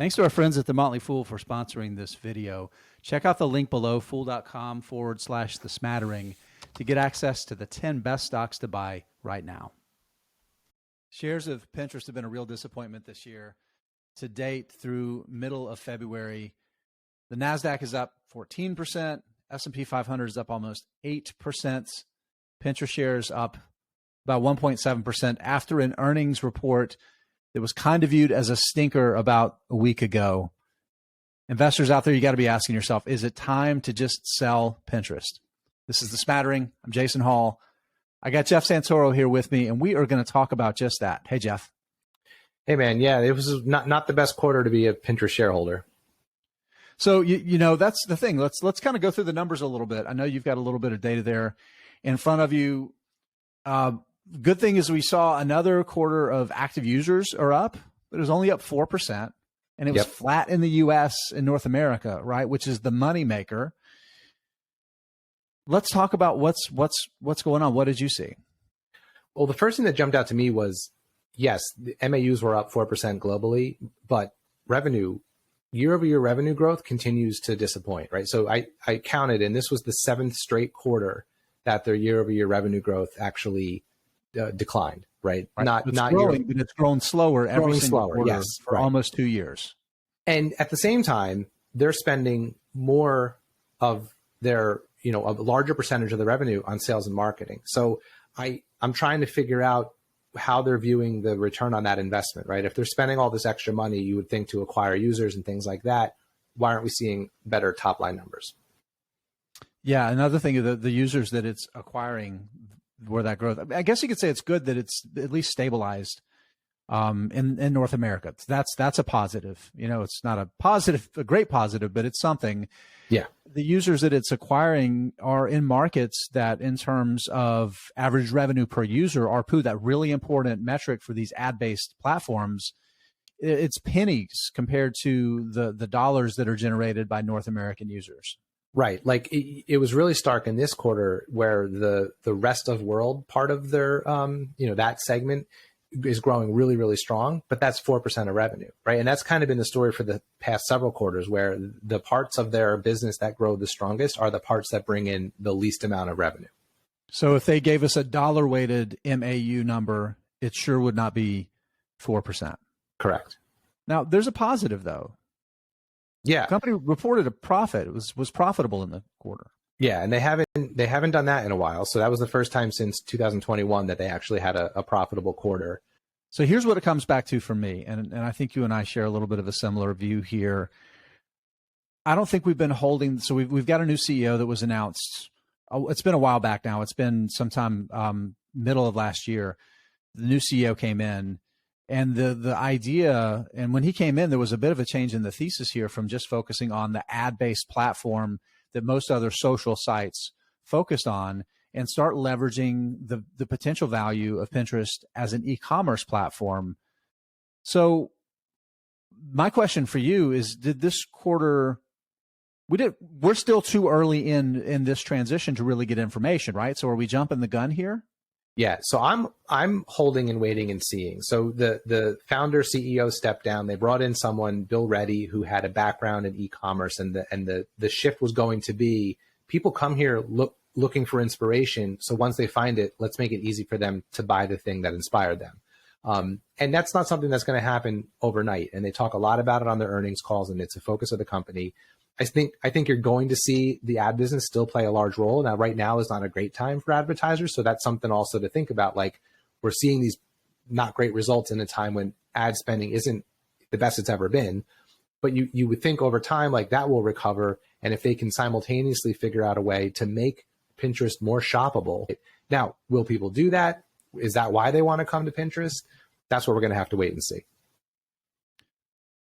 Thanks to our friends at The Motley Fool for sponsoring this video. Check out the link below, fool.com/The Smattering, to get access to the 10 best stocks to buy right now. Shares of Pinterest have been a real disappointment this year. To date, through middle of February, the NASDAQ is up 14%. S&P 500 is up almost 8%. Pinterest shares up about 1.7% after an earnings report that was kind of viewed as a stinker about a week ago. Investors out there, you got to be asking yourself, is it time to just sell Pinterest? This is The Smattering. I'm Jason Hall. I got Jeff Santoro here with me, and we are going to talk about just that. Hey, Jeff. Hey, man. Yeah, it was not the best quarter to be a Pinterest shareholder. So, you know, that's the thing. Let's kind of go through the numbers a little bit. I know you've got a little bit of data there in front of you. Good thing is we saw another quarter of active users are up, but it was only up 4%. And it was flat in the US and North America, right? Which is the money maker. Let's talk about what's going on. What did you see? Well, the first thing that jumped out to me was, yes, the MAUs were up 4% globally, but revenue, year-over-year revenue growth continues to disappoint, right? So I counted, and this was the 7th straight quarter that their year-over-year revenue growth actually declined, right? Not growing, but it's grown slower every single quarter for almost 2 years. And at the same time, they're spending more of their, a larger percentage of the revenue on sales and marketing. So I'm trying to figure out how they're viewing the return on that investment, right? If they're spending all this extra money, you would think to acquire users and things like that, why aren't we seeing better top line numbers? Yeah, another thing, the users that it's acquiring, where that growth, I guess you could say it's good that it's at least stabilized in North America. That's a positive. It's not a great positive, but it's something. Yeah. The users that it's acquiring are in markets that, in terms of average revenue per user, ARPU, that really important metric for these ad-based platforms, it's pennies compared to the dollars that are generated by North American users. Right. Like it was really stark in this quarter where the rest of world part of their, that segment is growing really, really strong, but that's 4% of revenue, right? And that's kind of been the story for the past several quarters, where the parts of their business that grow the strongest are the parts that bring in the least amount of revenue. So if they gave us a dollar-weighted MAU number, it sure would not be 4%. Correct. Now, there's a positive, though. Yeah. The company reported a profit. It was profitable in the quarter. Yeah, and they haven't done that in a while. So that was the first time since 2021 that they actually had a profitable quarter. So here's what it comes back to for me, and I think you and I share a little bit of a similar view here. I don't think we've been holding. So we've got a new CEO that was announced. It's been a while back now. It's been sometime middle of last year. The new CEO came in. And the idea, and when he came in, there was a bit of a change in the thesis here from just focusing on the ad-based platform that most other social sites focused on, and start leveraging the potential value of Pinterest as an e-commerce platform. So my question for you is, did this quarter, we're still too early in this transition to really get information, right? So are we jumping the gun here? Yeah, so I'm holding and waiting and seeing. So the founder CEO stepped down. They brought in someone, Bill Reddy, who had a background in e-commerce, and the shift was going to be, people come here looking for inspiration. So once they find it, let's make it easy for them to buy the thing that inspired them. And that's not something that's going to happen overnight. And they talk a lot about it on their earnings calls, and it's a focus of the company. I think you're going to see the ad business still play a large role. Now, right now is not a great time for advertisers. So that's something also to think about. Like, we're seeing these not great results in a time when ad spending isn't the best it's ever been. But you would think over time, like, that will recover. And if they can simultaneously figure out a way to make Pinterest more shoppable. Now, will people do that? Is that why they want to come to Pinterest? That's what we're going to have to wait and see.